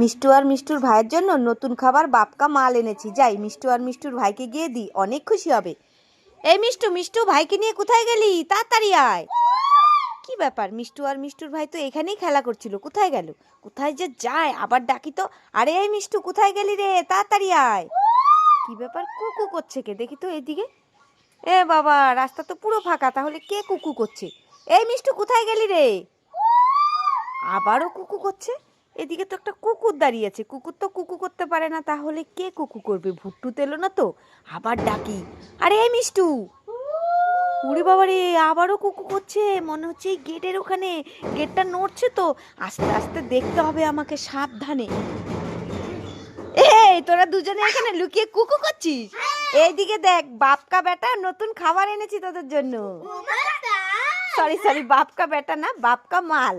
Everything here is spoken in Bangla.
মিষ্টু আর মিষ্টুর ভাইয়ের জন্য নতুন খাবার বাপকা মাল এনেছি। যাই মিষ্টু আর মিষ্টুর ভাইকে গিয়ে দিই, অনেক খুশি হবে। এই মিষ্টু, মিষ্টু ভাইকে নিয়ে কোথায় গেলি? তাড়াতাড়ি আয়। কি ব্যাপার, মিষ্টু আর মিষ্টুর ভাই তো এখানেই খেলা করছিল, কোথায় গেল? কোথায় যে যায়, আবার ডাকি তো। আরে এই মিষ্টু, কোথায় গেলি রে? তাড়াতাড়ি আয়। কি ব্যাপার, কুকু করছে কে? দেখি তো এইদিকে। এ বাবা, রাস্তা তো পুরো ফাঁকা, তাহলে কে কুকু করছে? এই মিষ্টু, কোথায় গেলি রে? আবারও কুকু করছে। এদিকে তো একটা কুকুর দাঁড়িয়ে আছে, কুকুর তো কুকু করতে পারে না, তাহলে কে কুকু করবে? ভুট্টু তেলো না তো। আবার ডাকি, আরে এই মিষ্টু। উড়ে বাবা রে, আবারও কুকু করছে, মনে হচ্ছে এই গেটের ওখানে। গেটটা নড়ছে তো, আস্তে আস্তে দেখতে হবে আমাকে, সাবধানে। এই তোরা দুজনে এখানে লুকিয়ে কুকু করছিস? এইদিকে দেখ, বাপকা বেটা নতুন খাবার এনেছি তোদের জন্য। সরি সরি, বাপকা বেটা না, বাপকা মাল।